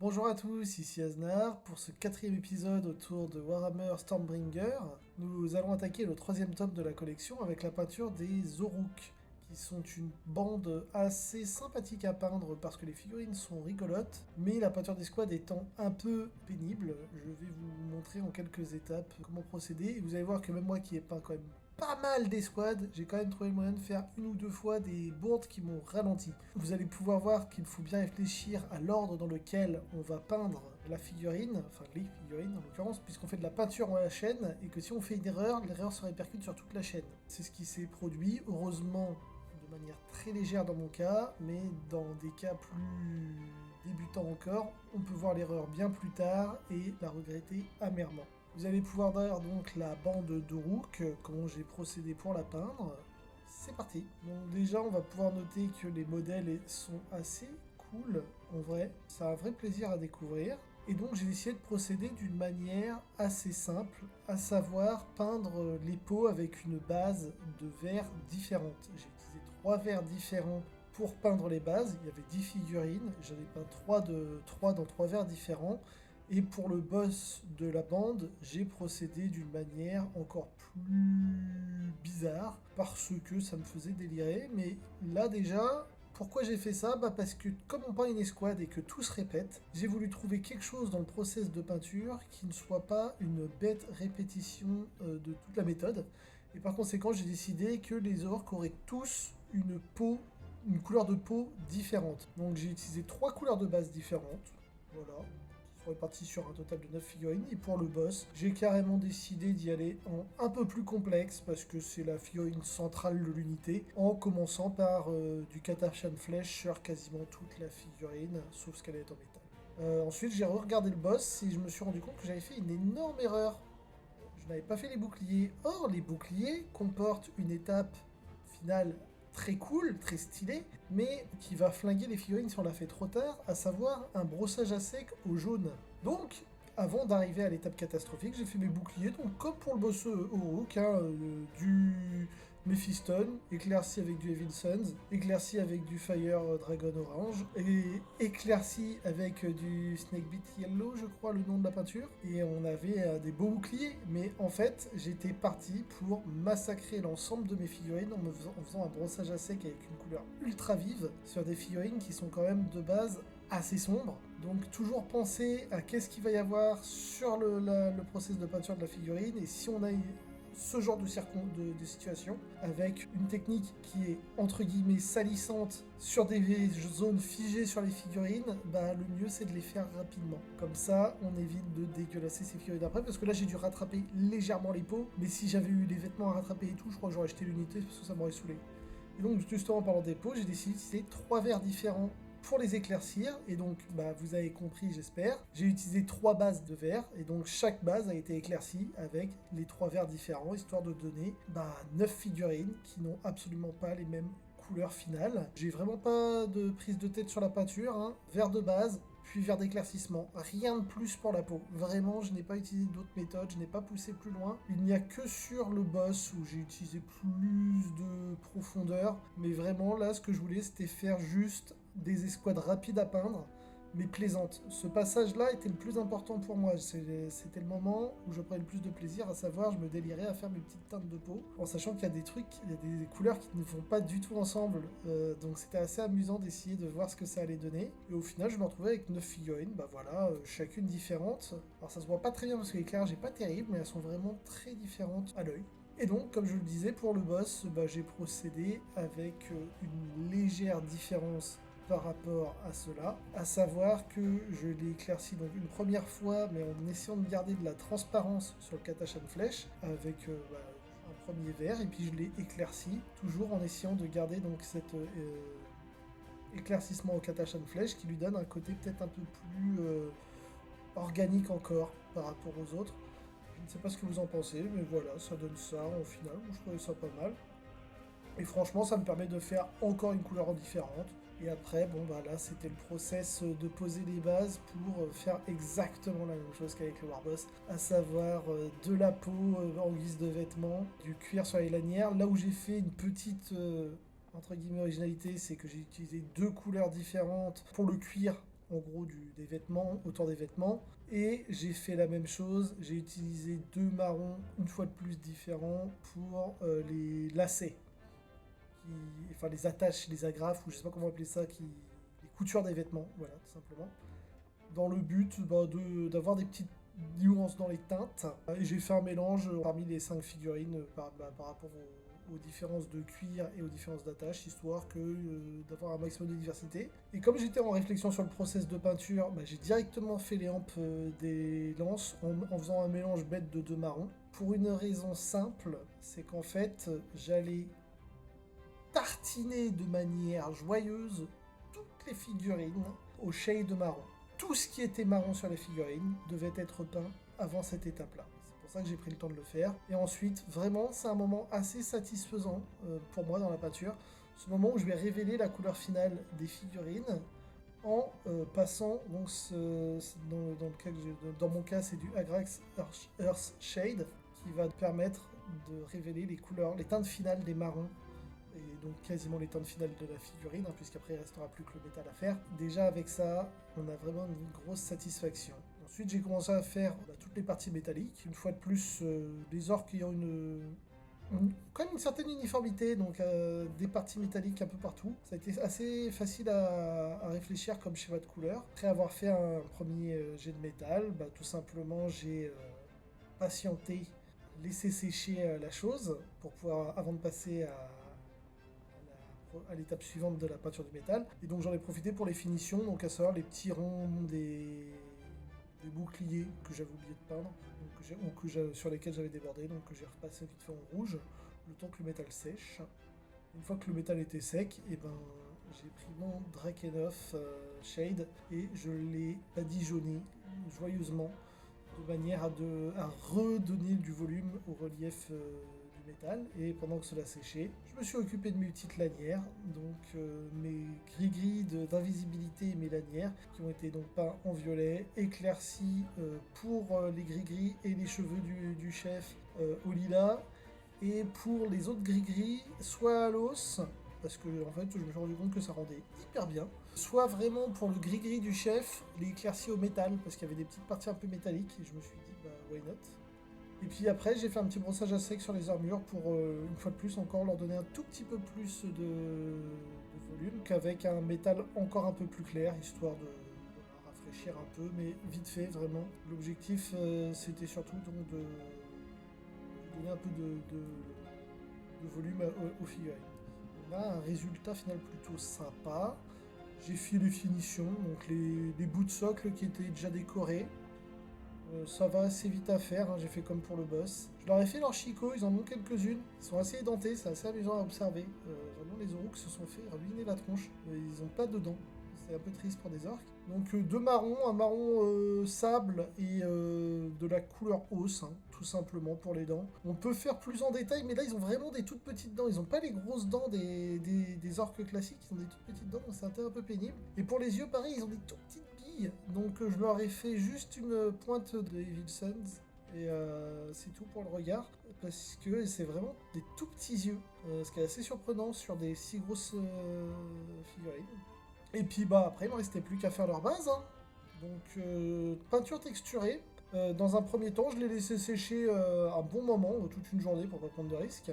Bonjour à tous, ici Aznar. Pour ce quatrième épisode autour de Warhammer Stormbringer, nous allons attaquer le troisième tome de la collection avec la peinture des Oruk, qui sont une bande assez sympathique à peindre parce que les figurines sont rigolotes, mais la peinture des squads étant un peu pénible, je vais vous montrer en quelques étapes comment procéder, et vous allez voir que même moi qui ai peint quand même pas mal des squads, j'ai quand même trouvé le moyen de faire une ou deux fois des bourdes qui m'ont ralenti. Vous allez pouvoir voir qu'il faut bien réfléchir à l'ordre dans lequel on va peindre la figurine, enfin les figurines en l'occurrence, puisqu'on fait de la peinture en la chaîne, et que si on fait une erreur, l'erreur se répercute sur toute la chaîne. C'est ce qui s'est produit, heureusement de manière très légère dans mon cas, mais dans des cas plus débutants encore, on peut voir l'erreur bien plus tard et la regretter amèrement. Vous allez pouvoir voir donc la bande d'Uruk, comment j'ai procédé pour la peindre. C'est parti. Donc déjà, on va pouvoir noter que les modèles sont assez cool, en vrai. C'est un vrai plaisir à découvrir. Et donc j'ai décidé de procéder d'une manière assez simple, à savoir peindre les peaux avec une base de verre différente. J'ai utilisé 3 verres différents pour peindre les bases. Il y avait 10 figurines, j'en ai peint 3 dans 3 verres différents. Et pour le boss de la bande, j'ai procédé d'une manière encore plus bizarre, parce que ça me faisait délirer. Mais là déjà, pourquoi j'ai fait ça? Parce que comme on peint une escouade et que tout se répète, j'ai voulu trouver quelque chose dans le process de peinture qui ne soit pas une bête répétition de toute la méthode. Et par conséquent, j'ai décidé que les orques auraient tous une couleur de peau différente. Donc j'ai utilisé 3 couleurs de base différentes. Voilà, on est parti sur un total de 9 figurines. Et pour le boss, j'ai carrément décidé d'y aller en un peu plus complexe parce que c'est la figurine centrale de l'unité, en commençant par du Katashan Flèche sur quasiment toute la figurine, sauf ce qu'elle est en métal. Ensuite, j'ai regardé le boss et je me suis rendu compte que j'avais fait une énorme erreur. Je n'avais pas fait les boucliers. Or, les boucliers comportent une étape finale très cool, très stylée, mais qui va flinguer les figurines si on la fait trop tard, à savoir un brossage à sec au jaune. Donc, avant d'arriver à l'étape catastrophique, j'ai fait mes boucliers, donc comme pour le boss Oruk, du Mephiston, éclairci avec du Evil Suns, éclairci avec du Fire Dragon Orange, et éclairci avec du Snakebit Yellow, je crois le nom de la peinture. Et on avait des beaux boucliers, mais en fait, j'étais parti pour massacrer l'ensemble de mes figurines en faisant un brossage à sec avec une couleur ultra vive sur des figurines qui sont quand même de base assez sombres. Donc toujours penser à qu'est-ce qu'il va y avoir sur le process de peinture de la figurine, et si on a ce genre de situation, avec une technique qui est entre guillemets salissante sur des zones figées sur les figurines, bah le mieux c'est de les faire rapidement. Comme ça, on évite de dégueulasser ces figurines après, parce que là j'ai dû rattraper légèrement les peaux, mais si j'avais eu les vêtements à rattraper et tout, je crois que j'aurais jeté l'unité parce que ça m'aurait saoulé. Et donc justement en parlant des peaux, j'ai décidé d'utiliser 3 verres différents pour les éclaircir, et donc vous avez compris j'espère, j'ai utilisé 3 bases de verre, et donc chaque base a été éclaircie avec les 3 verres différents, histoire de donner 9 figurines qui n'ont absolument pas les mêmes couleurs finales. J'ai vraiment pas de prise de tête sur la peinture, hein. Vert de base, puis vert d'éclaircissement. Rien de plus pour la peau. Vraiment, je n'ai pas utilisé d'autres méthodes, je n'ai pas poussé plus loin. Il n'y a que sur le boss où j'ai utilisé plus de profondeur. Mais vraiment, là, ce que je voulais, c'était faire juste des escouades rapides à peindre, mais plaisantes. Ce passage-là était le plus important pour moi. C'était le moment où je prenais le plus de plaisir, à savoir, je me délirais à faire mes petites teintes de peau, en sachant qu'il y a des trucs, il y a des couleurs qui ne vont pas du tout ensemble. Donc c'était assez amusant d'essayer de voir ce que ça allait donner. Et au final, je me retrouvais avec 9 figurines, chacune différente. Alors ça se voit pas très bien parce que l'éclairage est pas terrible, mais elles sont vraiment très différentes à l'œil. Et donc, comme je le disais, pour le boss, j'ai procédé avec une légère différence par rapport à cela, à savoir que je l'ai éclairci donc une première fois, mais en essayant de garder de la transparence sur le Katashan Flèche, avec un premier verre, et puis je l'ai éclairci, toujours en essayant de garder donc cet éclaircissement au Katashan Flèche, qui lui donne un côté peut-être un peu plus organique encore par rapport aux autres. Je ne sais pas ce que vous en pensez, mais voilà, ça donne ça en final. Moi, je trouvais ça pas mal. Et franchement, ça me permet de faire encore une couleur différente. Et après, là, c'était le process de poser les bases pour faire exactement la même chose qu'avec le Warboss, à savoir de la peau en guise de vêtements, du cuir sur les lanières. Là où j'ai fait une petite entre guillemets originalité, c'est que j'ai utilisé 2 couleurs différentes pour le cuir en gros des vêtements, autour des vêtements. Et j'ai fait la même chose, j'ai utilisé 2 marrons, une fois de plus différents, pour les lacets, enfin les attaches, les agrafes, ou je sais pas comment appeler ça, les coutures des vêtements, voilà, tout simplement. Dans le but d'avoir des petites nuances dans les teintes. Et j'ai fait un mélange parmi les 5 figurines par rapport aux différences de cuir et aux différences d'attache, histoire d'avoir un maximum de diversité. Et comme j'étais en réflexion sur le process de peinture, j'ai directement fait les hampes des lances en faisant un mélange bête de 2 marrons. Pour une raison simple, c'est qu'en fait, j'allais tartiner de manière joyeuse toutes les figurines au shade marron. Tout ce qui était marron sur les figurines devait être peint avant cette étape-là. C'est pour ça que j'ai pris le temps de le faire. Et ensuite, vraiment, c'est un moment assez satisfaisant pour moi dans la peinture. Ce moment où je vais révéler la couleur finale des figurines en passant, donc dans mon cas, c'est du Agrax Earth Shade qui va permettre de révéler les couleurs, les teintes finales des marrons et donc quasiment les teintes finales de la figurine, puisqu'après il ne restera plus que le métal à faire. Déjà avec ça, on a vraiment une grosse satisfaction. Ensuite, j'ai commencé à faire toutes les parties métalliques. Une fois de plus, les orques ayant quand même une certaine uniformité, donc des parties métalliques un peu partout. Ça a été assez facile à réfléchir comme schéma de couleur. Après avoir fait un premier jet de métal, tout simplement j'ai patienté, laissé sécher la chose pour pouvoir, avant de passer à l'étape suivante de la peinture du métal. Et donc j'en ai profité pour les finitions, donc à savoir les petits ronds des boucliers que j'avais oublié de peindre, sur lesquels j'avais débordé, donc que j'ai repassé vite fait en rouge, le temps que le métal sèche. Une fois que le métal était sec, et j'ai pris mon Drakenhof Shade et je l'ai badigeonné joyeusement de manière à redonner du volume au relief du métal. Et pendant que cela séchait, je me suis occupé de mes petites lanières, donc mes gris-gris d'invisibilité et mes lanières qui ont été donc peints en violet, éclaircis pour les gris-gris et les cheveux du chef au lilas, et pour les autres gris-gris, soit à l'os, parce que en fait je me suis rendu compte que ça rendait hyper bien, soit vraiment pour le gris-gris du chef, les éclaircis au métal, parce qu'il y avait des petites parties un peu métalliques, et je me suis dit why not. Et puis après j'ai fait un petit brossage à sec sur les armures pour une fois de plus encore leur donner un tout petit peu plus de volume qu'avec un métal encore un peu plus clair, histoire de rafraîchir un peu, mais vite fait vraiment. L'objectif c'était surtout donc de donner un peu de volume aux figurines. On a un résultat final plutôt sympa. J'ai fait les finitions, donc les bouts de socle qui étaient déjà décorés. Ça va assez vite à faire, j'ai fait comme pour le boss. Je leur ai fait leur chicot, ils en ont quelques-unes. Ils sont assez édentés, c'est assez amusant à observer. Vraiment, les orques se sont fait ruiner la tronche. Ils n'ont pas de dents. C'est un peu triste pour des orques. Donc 2 marrons, un marron sable et de la couleur hausse, tout simplement pour les dents. On peut faire plus en détail, mais là ils ont vraiment des toutes petites dents. Ils n'ont pas les grosses dents des orques classiques, ils ont des toutes petites dents, donc c'est un peu pénible. Et pour les yeux, pareil, ils ont des toutes petites billes. Donc je leur ai fait juste une pointe de Evil Sons. Et c'est tout pour le regard, parce que c'est vraiment des tout petits yeux, ce qui est assez surprenant sur des si grosses figurines. Et puis après il ne me restait plus qu'à faire leur base. Donc peinture texturée. Dans un premier temps, je l'ai laissé sécher un bon moment, toute une journée pour pas prendre de risques.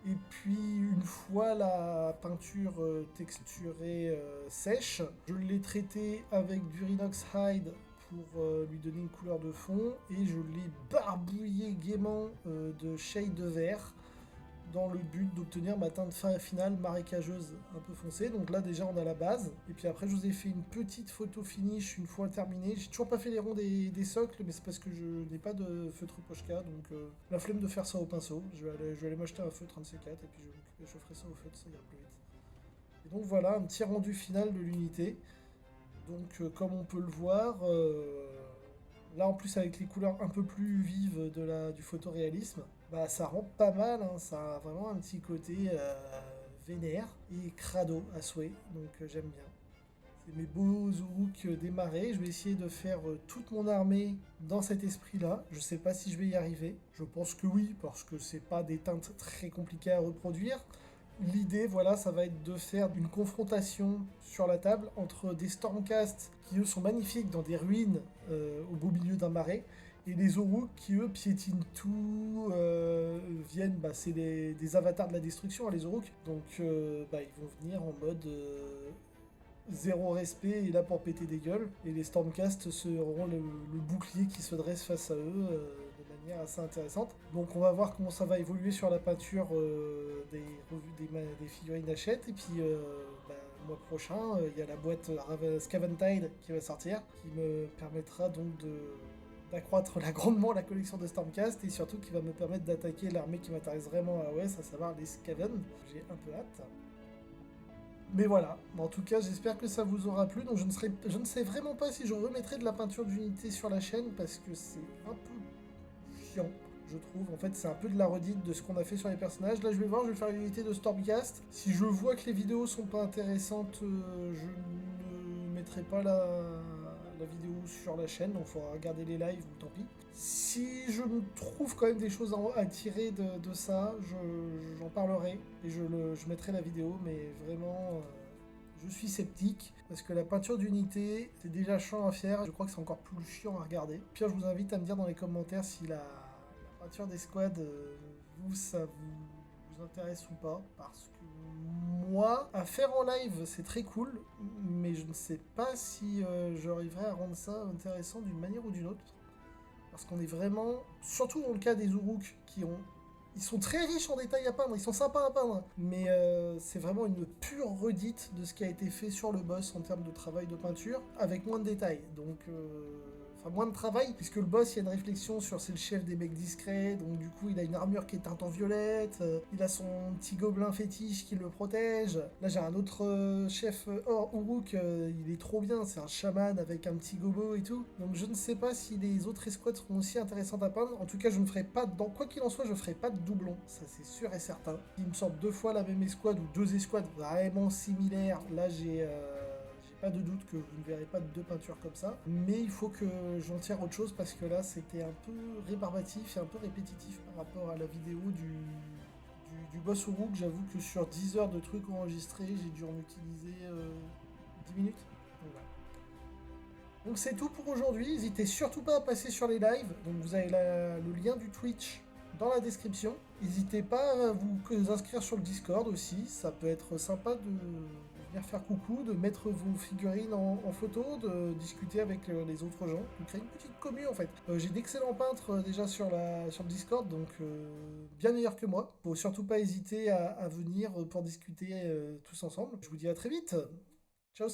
Et puis une fois la peinture texturée sèche, je l'ai traitée avec du Rhinox Hide pour lui donner une couleur de fond, et je l'ai barbouillé gaiement de shade de vert dans le but d'obtenir ma teinte finale marécageuse un peu foncée. Donc là déjà on a la base, et puis après je vous ai fait une petite photo finish une fois terminée. J'ai toujours pas fait les ronds des socles, mais c'est parce que je n'ai pas de feutre Pochka, donc la flemme de faire ça au pinceau. Je vais aller m'acheter un feutre 1C4 et puis je ferai ça au feutre, ça ira plus vite. Et donc voilà un petit rendu final de l'unité. Donc comme on peut le voir, là en plus avec les couleurs un peu plus vives du photoréalisme, ça rend pas mal, ça a vraiment un petit côté vénère et crado à souhait, donc j'aime bien. C'est mes beaux Uruk démarrés, je vais essayer de faire toute mon armée dans cet esprit-là. Je sais pas si je vais y arriver, je pense que oui, parce que c'est pas des teintes très compliquées à reproduire, L'idée, voilà, ça va être de faire une confrontation sur la table entre des Stormcast qui eux sont magnifiques dans des ruines au beau milieu d'un marais, et les Oruk qui eux piétinent tout, viennent, bah, c'est des avatars de la destruction, hein, les Oruk, donc bah, ils vont venir en mode zéro respect et là pour péter des gueules, et les Stormcast seront le bouclier qui se dresse face à eux. De manière assez intéressante. Donc on va voir comment ça va évoluer sur la peinture des revues des figurines Hachette. Et puis bah, le mois prochain, il y a la boîte Scaventide qui va sortir, qui me permettra donc d'accroître grandement la collection de Stormcast et surtout qui va me permettre d'attaquer l'armée qui m'intéresse vraiment à OS, à savoir les Skaven. J'ai un peu hâte. Mais voilà, en tout cas j'espère que ça vous aura plu. Donc je ne sais vraiment pas si je remettrai de la peinture d'unité sur la chaîne parce que c'est un peu chiant, je trouve. En fait c'est un peu de la redite de ce qu'on a fait sur les personnages. Là je vais voir, je vais faire une unité de Stormcast. Si je vois que les vidéos sont pas intéressantes, je ne mettrai pas la vidéo sur la chaîne, donc il faudra regarder les lives ou tant pis. Si je me trouve quand même des choses à tirer de ça, j'en parlerai et je mettrai la vidéo, mais vraiment, je suis sceptique parce que la peinture d'unité, c'est déjà chiant à faire, je crois que c'est encore plus chiant à regarder. Puis je vous invite à me dire dans les commentaires si la peinture des squads, ça vous intéresse ou pas, parce que moi, à faire en live, c'est très cool, mais je ne sais pas si j'arriverai à rendre ça intéressant d'une manière ou d'une autre. Parce qu'on est vraiment, surtout dans le cas des Uruk, ils sont très riches en détails à peindre, ils sont sympas à peindre, mais c'est vraiment une pure redite de ce qui a été fait sur le boss en termes de travail de peinture, avec moins de détails. Donc, enfin moins de travail, puisque le boss, il y a une réflexion sur c'est le chef des mecs discrets, donc du coup il a une armure qui est teinte en violette, il a son petit gobelin fétiche qui le protège. Là j'ai un autre chef Uruk, il est trop bien, c'est un chaman avec un petit gobo et tout. Donc je ne sais pas si les autres escouades seront aussi intéressantes à peindre. En tout cas je ne ferai pas, quoi qu'il en soit, je ferai pas de doublon, ça c'est sûr et certain. Il me sort deux fois la même escouade ou deux escouades vraiment similaires, là j'ai pas de doute que vous ne verrez pas deux peintures comme ça, mais il faut que j'en tire autre chose parce que là c'était un peu rébarbatif et un peu répétitif par rapport à la vidéo du boss Uruk. J'avoue que sur 10 heures de trucs enregistrés, j'ai dû en utiliser 10 minutes. Donc, voilà. Donc c'est tout pour aujourd'hui, n'hésitez surtout pas à passer sur les lives, donc vous avez le lien du Twitch dans la description. N'hésitez pas à vous inscrire sur le Discord aussi, ça peut être sympa de venir faire coucou, de mettre vos figurines en photo, de discuter avec les autres gens, de créer une petite commu en fait. J'ai d'excellents peintres déjà sur le Discord, donc bien meilleurs que moi. Faut surtout pas hésiter à venir pour discuter tous ensemble. Je vous dis à très vite. Ciao.